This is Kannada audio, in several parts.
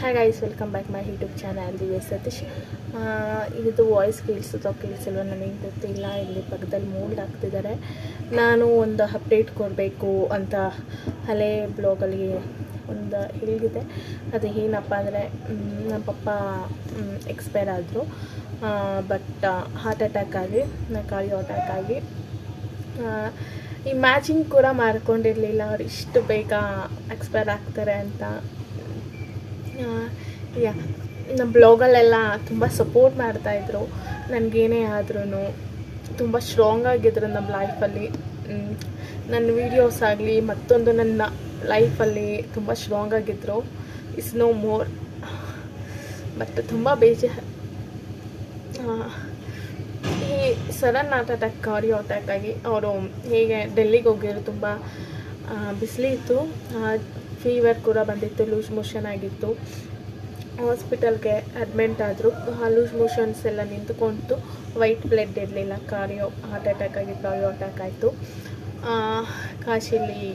Hi guys, welcome back my YouTube channel ದಿವ್ಯ ಸತೀಶ್. ಇದು ವಾಯ್ಸ್ ಕೇಳಿಸಲ್ವ ನನಗೆ ಗೊತ್ತಿಲ್ಲ. ಇಲ್ಲಿ ಪಕ್ಕದಲ್ಲಿ ಮೋಲ್ಡ್ ಹಾಕ್ತಿದ್ದಾರೆ. ನಾನು ಒಂದು ಅಪ್ಡೇಟ್ ಕೊಡಬೇಕು ಅಂತ ಹಳೆ ಬ್ಲಾಗಲ್ಲಿ ಒಂದು ಹೇಳಿದೆ. ಅದು ಏನಪ್ಪ ಅಂದರೆ, ನಮ್ಮ ಪಪ್ಪ ಎಕ್ಸ್ಪೈರ್ ಆದರು. ಬಟ್ ಹಾರ್ಟ್ ಅಟ್ಯಾಕ್ ಆಗಿ, ಕಾರ್ಡಿಯೋ ಅಟ್ಯಾಕ್ ಆಗಿ, ಇಮ್ಯಾಜಿನ್ ಕೂಡ ಮಾಡ್ಕೊಂಡಿರಲಿಲ್ಲ ಅವ್ರು ಇಷ್ಟು ಬೇಗ ಎಕ್ಸ್ಪೈರ್ ಆಗ್ತಾರೆ ಅಂತ. ನಮ್ಮ ಬ್ಲಾಗಲ್ಲೆಲ್ಲ ತುಂಬ ಸಪೋರ್ಟ್ ಮಾಡ್ತಾಯಿದ್ರು. ನನಗೇನೇ ಆದ್ರೂ ತುಂಬ ಸ್ಟ್ರಾಂಗ್ ಆಗಿದ್ರು ನಮ್ಮ ಲೈಫಲ್ಲಿ. ನನ್ನ ವೀಡಿಯೋಸ್ ಆಗಲಿ ಮತ್ತೊಂದು ನನ್ನ ಲೈಫಲ್ಲಿ ತುಂಬ ಸ್ಟ್ರಾಂಗ್ ಆಗಿದ್ದರು. Is no more. ಬಟ್ ತುಂಬ ಬೇಜಾರು. ಈ sudden heart attack, cardio attack ಆಗಿ ಅವರು ಹೇಗೆ ಡೆಲ್ಲಿಗೆ ಹೋಗಿದ್ರು. ತುಂಬ ಬಿಸಿಲಿತ್ತು, ಫೀವರ್ ಕೂಡ ಬಂದಿತ್ತು, ಲೂಸ್ ಮೋಷನ್ ಆಗಿತ್ತು. ಹಾಸ್ಪಿಟಲ್ಗೆ ಅಡ್ಮಿಂಟ್ ಆದರು. ಲೂಸ್ ಮೋಷನ್ಸ್ ಎಲ್ಲ ನಿಂತುಕೊಂತು. ವೈಟ್ ಬ್ಲಡ್ ಇರಲಿಲ್ಲ. ಹಾರ್ಟ್ ಅಟ್ಯಾಕ್ ಆಗಿ ಕಾರ್ಡಿಯೋ ಅಟ್ಯಾಕ್ ಆಯಿತು. ಕಾಶಿಲಿ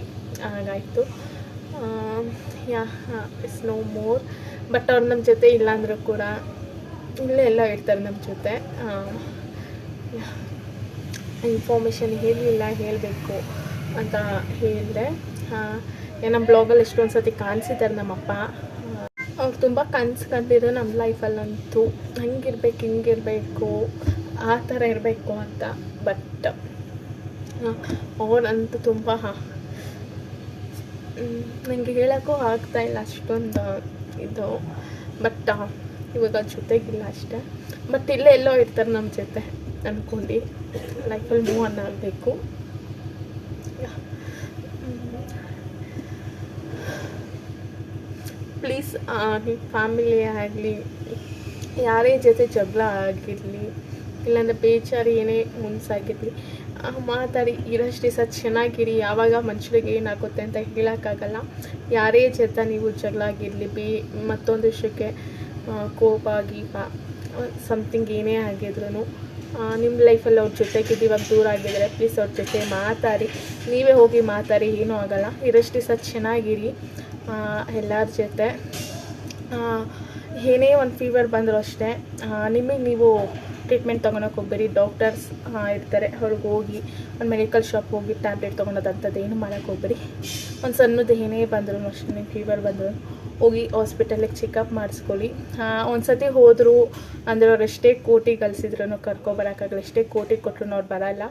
ಆಗಾಯಿತು. It's no more. ಬಟ್ ಅವ್ರು ನಮ್ಮ ಜೊತೆ ಇಲ್ಲಾಂದರೂ ಕೂಡ ಎಲ್ಲ ಇರ್ತಾರೆ ನಮ್ಮ ಜೊತೆ. ಇನ್ಫಾರ್ಮೇಷನ್ ಹೇಳಬೇಕು ಅಂತ ಹೇಳಿದೆ. ನಮ್ಮ ಬ್ಲಾಗಲ್ಲಿ ಎಷ್ಟೊಂದು ಸತಿ ಕಾಣಿಸಿದ್ದಾರೆ ನಮ್ಮಪ್ಪ. ಅವ್ರು ತುಂಬ ಕನಸು ಕಂಡಿದ್ರು ನಮ್ಮ ಲೈಫಲ್ಲಂತೂ. ಹಿಂಗಿರಬೇಕು ಆ ಥರ ಇರಬೇಕು ಅಂತ. ಬಟ್ ಅವರಂತೂ ತುಂಬ ನನಗೆ ಹೇಳೋಕ್ಕೂ ಆಗ್ತಾಯಿಲ್ಲ ಅಷ್ಟೊಂದು ಇದು. ಬಟ್ ಇವಾಗ ಜೊತೆಗಿಲ್ಲ ಅಷ್ಟೇ. ಬಟ್ ಇಲ್ಲೇ ಎಲ್ಲೋ ಇರ್ತಾರೆ ನಮ್ಮ ಜೊತೆ ಅಂದ್ಕೊಂಡು ಲೈಫಲ್ಲಿ ಮೂವ್ ಆನ್ ಆಗಬೇಕು. ಪ್ಲೀಸ್, ನಿಮ್ಮ ಫ್ಯಾಮಿಲಿ ಆಗಲಿ, ಯಾರೇ ಜೊತೆ ಜಗಳ ಆಗಿರಲಿ, ಇಲ್ಲಾಂದರೆ ಬೇಜಾರು ಏನೇ ಮುನ್ಸಾಗಿರಲಿ, ಮಾತಾಡಿ ಇರೋಷ್ಟು ದಿವಸ ಚೆನ್ನಾಗಿರಿ. ಯಾವಾಗ ಮನುಷ್ಯರಿಗೆ ಏನಾಗುತ್ತೆ ಅಂತ ಹೇಳೋಕ್ಕಾಗಲ್ಲ. ಯಾರೇ ಜೊತೆ ನೀವು ಜಗಳ ಆಗಿರಲಿ, ಮತ್ತೊಂದು ವಿಷಯಕ್ಕೆ ಕೋಪ ಗೀಪ ಸಮಥಿಂಗ್ ಏನೇ ಆಗಿದ್ರು ನಿಮ್ಮ ಲೈಫಲ್ಲಿ ಅವ್ರ ಜೊತೆಗಿದ್ದು ಇವಾಗ ದೂರ ಆಗಿದ್ದಾರೆ, ಪ್ಲೀಸ್ ಅವ್ರ ಜೊತೆ ಮಾತಾಡಿ. ನೀವೇ ಹೋಗಿ ಮಾತಾಡಿ, ಏನೂ ಆಗೋಲ್ಲ. ಇರೋಷ್ಟು ದಿವಸ ಚೆನ್ನಾಗಿರಿ ಎಲ್ಲರ ಜೊತೆ. ಏನೇ ಒಂದು ಫೀವರ್ ಬಂದರೂ ಅಷ್ಟೇ, ನಿಮಗೆ ನೀವು ಟ್ರೀಟ್ಮೆಂಟ್ ತೊಗೊಳಕ್ಕೆ ಹೋಗ್ಬೇಡಿ. ಡಾಕ್ಟರ್ಸ್ ಇರ್ತಾರೆ, ಅವ್ರಿಗೆ ಹೋಗಿ ಒಂದು ಮೆಡಿಕಲ್ ಶಾಪ್ ಹೋಗಿ ಟ್ಯಾಬ್ಲೆಟ್ ತೊಗೊಳೋದಂಥದ್ದು ಏನು ಮಾಡೋಕ್ಕೆ ಹೋಗ್ಬೇಡಿ. ಒಂದು ಸಣ್ಣದು ಏನೇ ಬಂದರೂ ಅಷ್ಟೇ, ನಿಮ್ಮ ಫೀವರ್ ಬಂದರೂ ಹೋಗಿ ಹಾಸ್ಪಿಟಲಿಗೆ ಚೆಕಪ್ ಮಾಡಿಸ್ಕೊಳ್ಳಿ. ಒಂದು ಸತಿ ಹೋದರು ಅಂದರೆ ಅವ್ರು ಎಷ್ಟೇ ಕೋಟಿ ಕಲಿಸಿದ್ರೂ ಕರ್ಕೊಬರೋಕ್ಕಾಗಲ್ಲ. ಎಷ್ಟೇ ಕೋಟಿ ಕೊಟ್ಟರು ಅವ್ರು ಬರೋಲ್ಲ.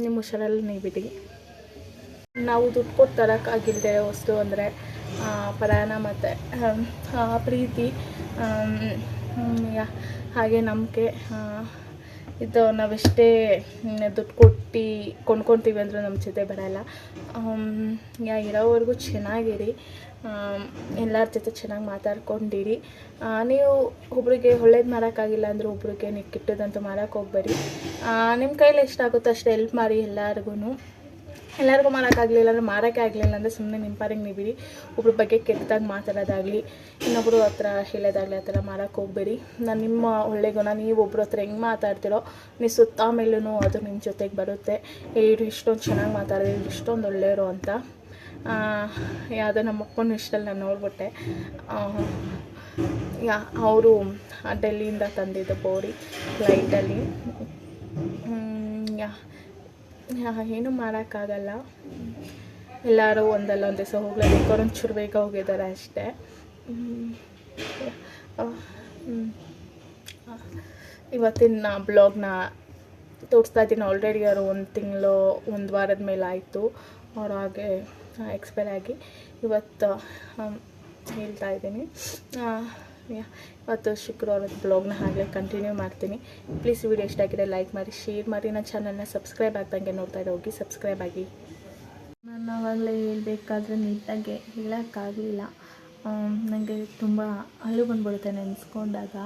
ನಿಮ್ಮ ಹುಷಾರಲ್ಲಿ ನೀವಿಡಿ. ನಾವು ದುಡ್ಡು ಕೊಟ್ಟು ತರೋಕ್ಕಾಗಿಲ್ಲದೆ ವಸ್ತು ಅಂದರೆ ಪ್ರಾಣ ಮತ್ತು ಪ್ರೀತಿ, ಹಾಗೆ ನಂಬಿಕೆ. ಇದು ನಾವೆಷ್ಟೇ ದುಡ್ಡು ಕೊಟ್ಟು ಕೊಂಡ್ಕೊತೀವಿ ಅಂದರೂ ನಮ್ಮ ಜೊತೆ ಬರೋಲ್ಲ. ಇರೋವರೆಗೂ ಚೆನ್ನಾಗಿರಿ. ಎಲ್ಲರ ಜೊತೆ ಚೆನ್ನಾಗಿ ಮಾತಾಡ್ಕೊಂಡಿರಿ. ನೀವು ಒಬ್ರಿಗೆ ಒಳ್ಳೇದು ಮಾಡೋಕ್ಕಾಗಿಲ್ಲ ಅಂದರೆ ಒಬ್ರಿಗೆ ನೀವು ಕೆಟ್ಟದಂತೂ ಮಾಡೋಕ್ಕೆ ಹೋಗ್ಬೇಡಿ. ನಿಮ್ಮ ಕೈಲಿ ಎಷ್ಟಾಗುತ್ತೋ ಅಷ್ಟು ಹೆಲ್ಪ್ ಮಾಡಿ ಎಲ್ಲರಿಗೂ ಮಾಡೋಕ್ಕಾಗಲಿಲ್ಲ ಅಂದರೆ ಮಾಡೋಕ್ಕೆ ಆಗಲಿಲ್ಲ ಅಂದರೆ ಸುಮ್ಮನೆ ನಿಮ್ಮ ಪಾರಿಗೆ ನೀವಿರಿ. ಒಬ್ರ ಬಗ್ಗೆ ಕೆಟ್ಟದಾಗಿ ಮಾತಾಡೋದಾಗಲಿ, ಇನ್ನೊಬ್ಬರು ಹತ್ರ ಹೇಳೋದಾಗಲಿ ಆ ಥರ ಮಾಡೋಕ್ಕೆ ಹೋಗಬೇಡಿ. ನಿಮ್ಮ ಒಳ್ಳೆ ಗುಣ ನೀವು ಒಬ್ರ ಹತ್ರ ಹೆಂಗೆ ಮಾತಾಡ್ತಿರೋ ನೀವು ಸುತ್ತ ಮೇಲೂ ಅದು ನಿಮ್ಮ ಜೊತೆಗೆ ಬರುತ್ತೆ. ಇವರು ಇಷ್ಟೊಂದು ಚೆನ್ನಾಗಿ ಮಾತಾಡಿದ್ರು, ಇಷ್ಟೊಂದು ಒಳ್ಳೆಯವರು ಅಂತ. ಯಾವುದೋ ನಮ್ಮ ಅಪ್ಪನೂ ಇಷ್ಟಲ್ಲಿ ನಾನು ನೋಡ್ಬಿಟ್ಟೆ. ಅವರು ಡೆಲ್ಲಿಯಿಂದ ತಂದಿದ್ದು ಬೋಡಿ ಫ್ಲೈಟಲ್ಲಿ. ಏನೂ ಮಾಡೋಕ್ಕಾಗಲ್ಲ. ಎಲ್ಲರೂ ಒಂದಲ್ಲ ಒಂದು ದಿವಸ ಹೋಗ್ಲೇಬೇಕು. ಅವ್ರು ಒಂಚೂರು ಬೇಗ ಹೋಗಿದ್ದಾರೆ ಅಷ್ಟೇ. ಇವತ್ತಿನ ಬ್ಲಾಗ್ನ ತೋರಿಸ್ತಾ ಇದ್ದೀನಿ. ಆಲ್ರೆಡಿ ಅವರು ಒಂದು ವಾರದ ಮೇಲೆ ಆಯಿತು ಅವ್ರು ಹಾಗೆ ಎಕ್ಸ್ಪೈರ್ ಆಗಿ. ಇವತ್ತು ಹೇಳ್ತಾ ಇದ್ದೀನಿ. ಇವತ್ತು ಶುಕ್ರವಾರದ ಬ್ಲಾಗ್ನ ಹಾಗೆ ಕಂಟಿನ್ಯೂ ಮಾಡ್ತೀನಿ. ಪ್ಲೀಸ್ ವಿಡಿಯೋ ಇಷ್ಟ ಆಗಿದೆ ಲೈಕ್ ಮಾಡಿ, ಶೇರ್ ಮಾಡಿ. ನನ್ನ ಚಾನಲ್ನ ಸಬ್ಸ್ಕ್ರೈಬ್ ಆಗ್ದಂಗೆ ನೋಡ್ತಾ ಇರೋ ಹೋಗಿ ಸಬ್ಸ್ಕ್ರೈಬ್ ಆಗಿ. ನಾನು ಆವಾಗಲೇ ಹೇಳಬೇಕಾದ್ರೆ ನೀಟಾಗಿ ಹೇಳೋಕ್ಕಾಗಲಿಲ್ಲ. ನನಗೆ ತುಂಬ ಅಳು ಬಂದ್ಬಿಡುತ್ತೆ ನೆನೆಸ್ಕೊಂಡಾಗ.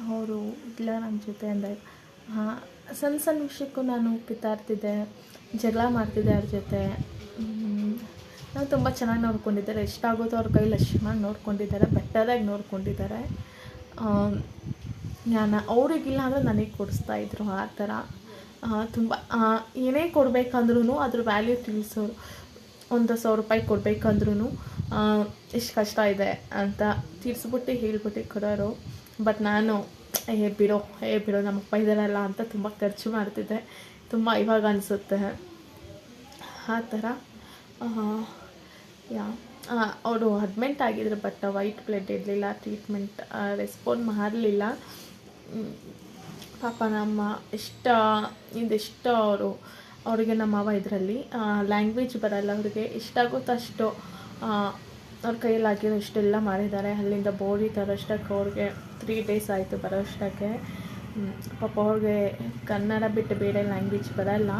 ಅವರು ಇಲ್ಲ ನಮ್ಮ ಜೊತೆ ಅಂದರೆ ಸಣ್ಣ ವಿಷಯಕ್ಕೂ ನಾನು ಕಿತ್ತಾಡ್ತಿದ್ದೆ, ಜಗಳ ಮಾಡ್ತಿದ್ದೆ ಅವ್ರ ಜೊತೆ. ನಾವು ತುಂಬ ಚೆನ್ನಾಗಿ ನೋಡ್ಕೊಂಡಿದ್ದಾರೆ. ಎಷ್ಟಾಗುತ್ತೋ ಅವ್ರ ಕೈಲಿ ಅಷ್ಟು ಚೆನ್ನಾಗಿ ನೋಡ್ಕೊಂಡಿದ್ದಾರೆ, ಬೆಟರಾಗಿ ನೋಡ್ಕೊಂಡಿದ್ದಾರೆ. ಅವರಿಗಿಲ್ಲ ಅಂದರೆ ನನಗೆ ಕೊಡಿಸ್ತಾಯಿದ್ರು ಆ ಥರ. ತುಂಬ ಏನೇ ಕೊಡಬೇಕಂದ್ರೂ ಅದ್ರ ವ್ಯಾಲ್ಯೂ ತಿಳಿಸೋರು. 1,000 ರೂಪಾಯಿ ಕೊಡಬೇಕಂದ್ರೂ ಎಷ್ಟು ಕಷ್ಟ ಇದೆ ಅಂತ ತೀರಿಸ್ಬಿಟ್ಟು ಹೇಳ್ಬಿಟ್ಟು ಕೊಡೋರು. ಬಟ್ ನಾನು ಬಿಡೋ ನಮ್ಮಪ್ಪ ಇದ್ದಾರಲ್ಲ ಅಂತ ತುಂಬ ಖರ್ಚು ಮಾಡ್ತಿದ್ದೆ. ತುಂಬ ಇವಾಗ ಅನಿಸುತ್ತೆ ಆ ಥರ. ಅವರು ಅಡ್ಮಿಂಟ್ ಆಗಿದ್ರು, ಬಟ್ ವೈಟ್ ಬ್ಲಡ್ ಇರಲಿಲ್ಲ, ಟ್ರೀಟ್ಮೆಂಟ್ ರೆಸ್ಪಾಂಡ್ ಮಾಡಲಿಲ್ಲ. ಪಾಪ ನಮ್ಮ ಇದೆಷ್ಟು ಅವರಿಗೆ ನಮ್ಮ ಅವ ಇದರಲ್ಲಿ ಲ್ಯಾಂಗ್ವೇಜ್ ಬರಲ್ಲ ಅವ್ರಿಗೆ, ಎಷ್ಟಾಗುತ್ತೋ ಅಷ್ಟು ಅವ್ರ ಕೈಯಲ್ಲಿ ಆಗಿರೋ ಇಷ್ಟೆಲ್ಲ ಮಾಡಿದ್ದಾರೆ. ಅಲ್ಲಿಂದ ಬೋಡಿ ತರೋಷ್ಟಕ್ಕೆ ಅವ್ರಿಗೆ 3 days ಆಯಿತು ಬರೋ ಅಷ್ಟಕ್ಕೆ. ಪಾಪ ಅವ್ರಿಗೆ ಕನ್ನಡ ಬಿಟ್ಟು ಬೇರೆ ಲ್ಯಾಂಗ್ವೇಜ್ ಬರಲ್ಲ.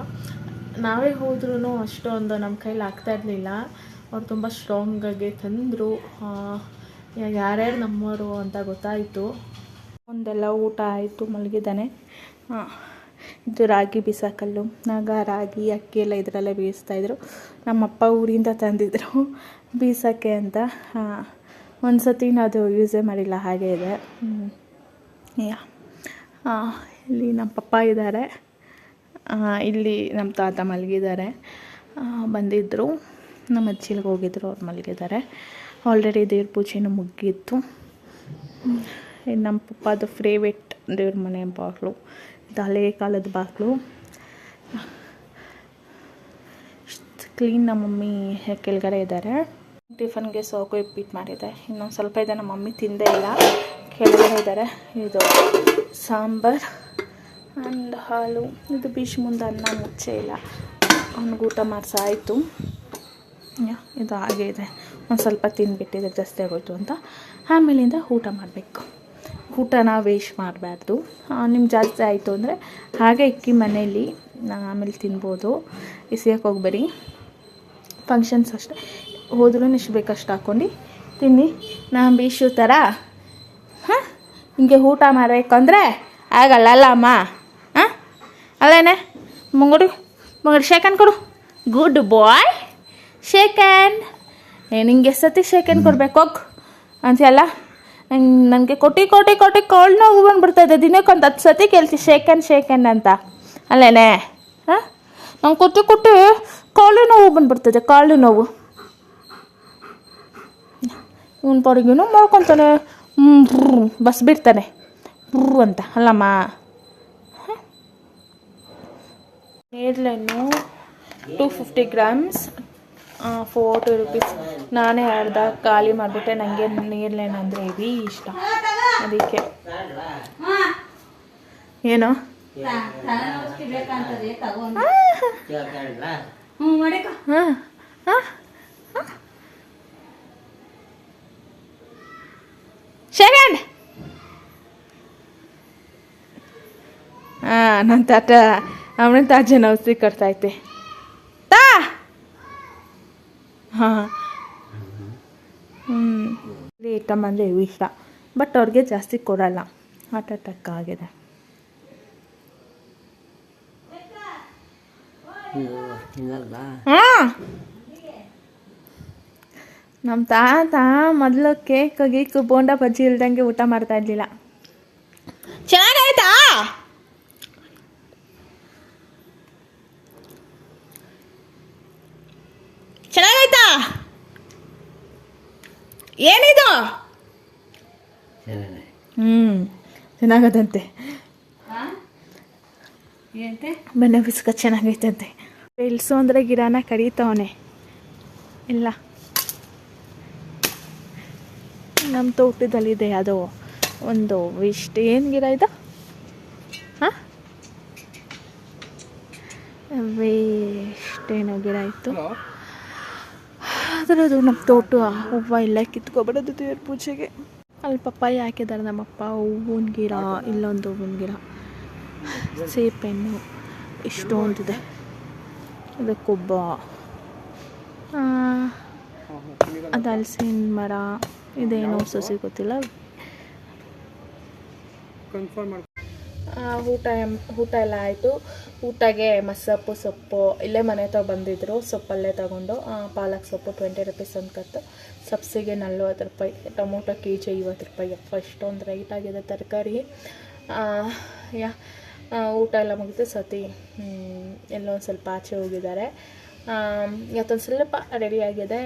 ನಾವೇ ಹೋದ್ರೂ ಅಷ್ಟೊಂದು ನಮ್ಮ ಕೈಲಿ ಆಗ್ತಾಯಿರಲಿಲ್ಲ. ಅವ್ರು ತುಂಬ ಸ್ಟ್ರಾಂಗಾಗಿ ತಂದರು. ಯಾರ್ಯಾರು ನಮ್ಮವರು ಅಂತ ಗೊತ್ತಾಯಿತು. ಒಂದೆಲ್ಲ ಊಟ ಆಯಿತು, ಮಲಗಿದ್ದಾನೆ. ಇದು ರಾಗಿ ಬೀಸಕಲ್ಲು, ರಾಗಿ ಅಕ್ಕಿ ಎಲ್ಲ ಇದರಲ್ಲೇ ಬೀಸ್ತಾಯಿದ್ರು. ನಮ್ಮಪ್ಪ ಊರಿಂದ ತಂದಿದ್ರು ಬೀಸೋಕ್ಕೆ ಅಂತ. ಒಂದು ಸತಿ ಅದು ಯೂಸೇ ಮಾಡಿಲ್ಲ, ಹಾಗೆ ಇದೆ. ಇಲ್ಲಿ ನಮ್ಮ ಪಪ್ಪ ಇದ್ದಾರೆ, ಇಲ್ಲಿ ನಮ್ಮ ತಾತ ಮಲಗಿದ್ದಾರೆ. ಬಂದಿದ್ದರು, ನಮ್ಮ ಅಜ್ಜಿಲ್ಗೆ ಹೋಗಿದ್ರು, ಅವ್ರು ಮಲಗಿದ್ದಾರೆ. ಆಲ್ರೆಡಿ ದೇವ್ರ ಪೂಜೆನೂ ಮುಗಿಯಿತು. ನಮ್ಮ ಪಪ್ಪದು ಫೇವ್ರೇಟ್ ದೇವ್ರ ಮನೆ ಬಾಗಿಲು, ಇದು ಹಳೆ ಕಾಲದ ಬಾಗಿಲು. ಕ್ಲೀನ್. ನಮ್ಮ ಮಮ್ಮಿ ಕೆಳಗಡೆ ಇದ್ದಾರೆ. ಟಿಫನ್ಗೆ ಸೋಗು ಉಪ್ಪಿಟ್ಟು ಮಾಡಿದೆ. ಇನ್ನೊಂದು ಸ್ವಲ್ಪ ಇದೆ, ನಮ್ಮ ಮಮ್ಮಿ ತಿಂದೇ ಇಲ್ಲ, ಕೆಳಗಡೆ ಇದ್ದಾರೆ. ಇದು ಸಾಂಬಾರು ಆ್ಯಂಡ್ ಹಾಲು. ಇದು ಬೀಚ್ ಮುಂದೆ ಅನ್ನ ಮುಚ್ಚೆ ಇಲ್ಲ, ಅವ್ನಿಗೆ ಊಟ ಮಾಡಿಸಾಯಿತು. ಇದು ಹಾಗೆ ಇದೆ, ಒಂದು ಸ್ವಲ್ಪ ತಿಂದುಬಿಟ್ಟಿದೆ, ಜಾಸ್ತಿ ಆಗೋಯ್ತು ಅಂತ. ಆಮೇಲಿಂದ ಊಟ ಮಾಡಬೇಕು. ಊಟನ ವೇಸ್ಟ್ ಮಾಡಬಾರ್ದು. ನಿಮ್ಗೆ ಜಾಸ್ತಿ ಆಯಿತು ಅಂದರೆ ಹಾಗೆ ಇಕ್ಕಿ ಮನೇಲಿ ಆಮೇಲೆ ತಿನ್ಬೋದು, ಎಸೆಯೋಕ್ಕೆ ಹೋಗ್ಬೇಡಿ. ಫಂಕ್ಷನ್ಸ್ ಅಷ್ಟೇ, ಹೋದ್ರೂ ಎಷ್ಟು ಬೇಕಷ್ಟು ಹಾಕ್ಕೊಂಡು ತಿನ್ನಿ. ನಾನು ಬೀಶು ಥರ ಹಿಂಗೆ ಊಟ ಮಾಡಬೇಕಂದ್ರೆ ಆಗಲ್ಲ ಅಮ್ಮ. ಅಲ್ಲೇನೆ ಮುಂಗುಡು ಶೇಕನ್ ಕೊಡು. ಗುಡ್ ಬಾಯ್, ಶೇಕನ್. ನಿಂಗೆ ಸತಿ ಶೇಕನ್ ಕೊಡ್ಬೇಕು ಹೋಗು ಅಂತೆಲ್ಲ. ನನಗೆ ಕೊಟ್ಟು ಕಾಳು ನೋವು ಬಂದುಬಿಡ್ತಾಯಿದೆ. ದಿನಕ್ಕೊಂದು 10 ಸತಿ ಕೇಳ್ತಿ ಶೇಕನ್ ಅಂತ. ಅಲ್ಲೇನೆ ನಂಗೆ ಕೊಟ್ಟು ಕಾಲು ನೋವು ಬಂದುಬಿಡ್ತದೆ, ಕಾಲು ನೋವು. ಇವನು ಪಡಿಗೆನೂ ಮಾಡ್ಕೊತಾನೆ, ಬಸ್ ಬಿಡ್ತಾನೆ ಅಂತ. ಅಲ್ಲಮ್ಮ, ನೇರ್ಲೆಣ್ಣು 250 grams 40 rupees. ನಾನೇ ಅರ್ಧ ಖಾಲಿ ಮಾಡಿಬಿಟ್ಟೆ. ನನಗೆ ನೇರ್ಲೆಣ್ಣು ಅಂದರೆ ಹೆವಿ ಇಷ್ಟ, ಅದಕ್ಕೆ. ಏನೋ ಸೆಕೆಂಡ್. ನನ್ನ ತಾತ ಅವನ ತಾಜನ ಔಷಧಿ ಕೊಡ್ತೈತೆ. ಐಟಮ್ ಅಂದರೆ ಇವು ಇಷ್ಟ, ಬಟ್ ಅವ್ರಿಗೆ ಜಾಸ್ತಿ ಕೊಡಲ್ಲ, ಹಾರ್ಟ್ ಅಟ್ಯಾಕ್ ಆಗಿದೆ. ನಮ್ಮ ತಾತ ಮೊದಲು ಕೇಕ್ ಗೀಕು ಬೋಂಡ ಬಜ್ಜಿ ಇಲ್ದಂಗೆ ಊಟ ಮಾಡ್ತಾ ಇರಲಿಲ್ಲ. ಚೆನ್ನಾಗಾಯ್ತಾ? ಚೆನ್ನಾಗಾಯ್ತಾ? ಏನಿದು? ಚೆನ್ನಾಗದಂತೆ. ಬೆಣ್ಣೆ ಬಿಸ್ಕ ಚೆನ್ನಾಗೈತಂತೆ. ಬೆಳೆಸು ಅಂದರೆ ಗಿಡನ ಕಡಿತವನೆ ಇಲ್ಲ. ನಮ್ಮ ತೋಟದಲ್ಲಿದೆ ಅದು ಒಂದು ಇಷ್ಟು. ಏನು ಗಿಡ ಇದು? ವೇಷ್ಟೇನೋ ಗಿಡ ಇತ್ತು, ಅದರದು ನಮ್ಮ ತೋಟ. ಹೂವು ಎಲ್ಲ ಕಿತ್ಕೊಬಿಡೋದು ದೇವ್ರ ಪೂಜೆಗೆ. ಅಲ್ಲಿ ಪಪ್ಪಾಯಿ ಹಾಕಿದ್ದಾರೆ ನಮ್ಮಪ್ಪ. ಹೂವಿನ ಗಿಡ, ಇಲ್ಲೊಂದು ಹೂವಿನ ಗಿಡ, ಸೇಬೆಹಣ್ಣು ಇಷ್ಟೊಂದಿದೆ. ಅದಕ್ಕೊಬ್ಬ ಅದು ಹಲಸಿನ ಮರ, ಇದೇನೋ ಸಸಿ ಗೊತ್ತಿಲ್ಲ. ಊಟ ಎಲ್ಲ ಆಯಿತು. ಊಟಗೆ ಮಸಪ್ಪು ಸೊಪ್ಪು ಇಲ್ಲೇ ಮನೆ ತಗೊ ಬಂದಿದ್ರು, ಸೊಪ್ಪಲ್ಲೇ ತಗೊಂಡು. ಪಾಲಕ್ ಸೊಪ್ಪು 20 rupees ಒಂದು ಕತ್ತು, ಸಬ್ಸಿಗೆ 40 ರೂಪಾಯಿ, ಟೊಮೊಟೊ kg 50 ರೂಪಾಯಿ. ಅಪ್ಪ ಇಷ್ಟೊಂದು ರೈಟ್ ಆಗಿದೆ ತರಕಾರಿ. ಊಟ ಎಲ್ಲ ಮುಗಿದು ಸತಿ ಎಲ್ಲೋ ಒಂದು ಸ್ವಲ್ಪ ಆಚೆ ಹೋಗಿದ್ದಾರೆ. ಇವತ್ತೊಂದು ಸ್ವಲ್ಪ ರೆಡಿಯಾಗಿದೆ.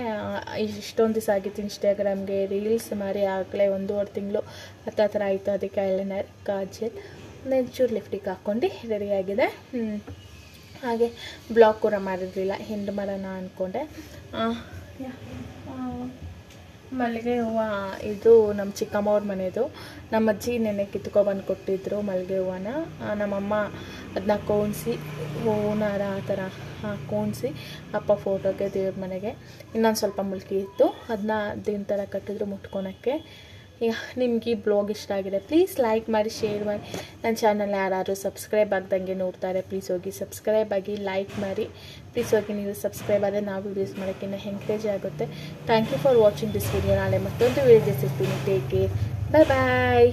ಇಷ್ಟೊಂದು ದಿವಸ ಆಗಿತ್ತು ಇನ್ಸ್ಟಾಗ್ರಾಮ್ಗೆ ರೀಲ್ಸ್ ಮಾರಿ ಆಗಲೇ 1.5 ತಿಂಗಳು ಹತ್ರ ಆಯಿತು. ಅದಕ್ಕೆ ಐಲೈನರ್, ಕಾಜಲ್, ಒಂಚೂರು ಲಿಫ್ಟಿಗೆ ಹಾಕ್ಕೊಂಡು ರೆಡಿಯಾಗಿದೆ. ಹಾಗೆ ಬ್ಲಾಗ್ ಕೂಡ ಮಾಡಿರಲಿಲ್ಲ, ಎಂಡ್ ಮಾಡೋಣ ಅಂದ್ಕೊಂಡೆ. ಮಲ್ಲಿಗೆ ಹೂವು ಇದು ನಮ್ಮ ಚಿಕ್ಕಮ್ಮವ್ರ ಮನೆಯದು. ನಮ್ಮ ಅಜ್ಜಿ ನೆನ್ನೆ ಕಿತ್ಕೊಬಂದು ಕೊಟ್ಟಿದ್ದರು ಮಲ್ಲಿಗೆ ಹೂವನ. ನಮ್ಮಮ್ಮ ಅದನ್ನ ಕೋಣಿಸಿ ಹೂನಾರ ಆ ಥರ ಕೋಣಿಸಿ ಅಪ್ಪ ಫೋಟೋಗೆ ದೇವ್ರ ಮನೆಗೆ ಇನ್ನೊಂದು ಸ್ವಲ್ಪ ಮುಲ್ಕಿ ಇತ್ತು, ಅದನ್ನ ದಿನ ಥರ ಕಟ್ಟಿದ್ರು ಮುಟ್ಕೊಳಕ್ಕೆ. ನಿಮ್ಗೆ ಈ ಬ್ಲಾಗ್ ಇಷ್ಟ ಆಗಿದೆ ಪ್ಲೀಸ್ ಲೈಕ್ ಮಾಡಿ, ಶೇರ್ ಮಾಡಿ. ನನ್ನ ಚಾನಲ್ ಯಾರು ಸಬ್ಸ್ಕ್ರೈಬ್ ಆಗ್ದಂಗೆ ನೋಡ್ತಾರೆ ಪ್ಲೀಸ್ ಹೋಗಿ ಸಬ್ಸ್ಕ್ರೈಬ್ ಆಗಿ, ಲೈಕ್ ಮಾಡಿ. ಪ್ಲೀಸ್ ಹೋಗಿ ನೀವು ಸಬ್ಸ್ಕ್ರೈಬ್ ಆದರೆ ನಾವು ವೀಡಿಯೋಸ್ ಮಾಡೋಕ್ಕಿಂತ ಎಂಕರೇಜ್ ಆಗುತ್ತೆ. Thank you for watching this video. ನಾಳೆ ಮತ್ತೊಂದು ವೀಡಿಯೋ ಸಿಗ್ತೀನಿ. ಟೇಕ್ ಕೇರ್, ಬಾಯ್ ಬಾಯ್.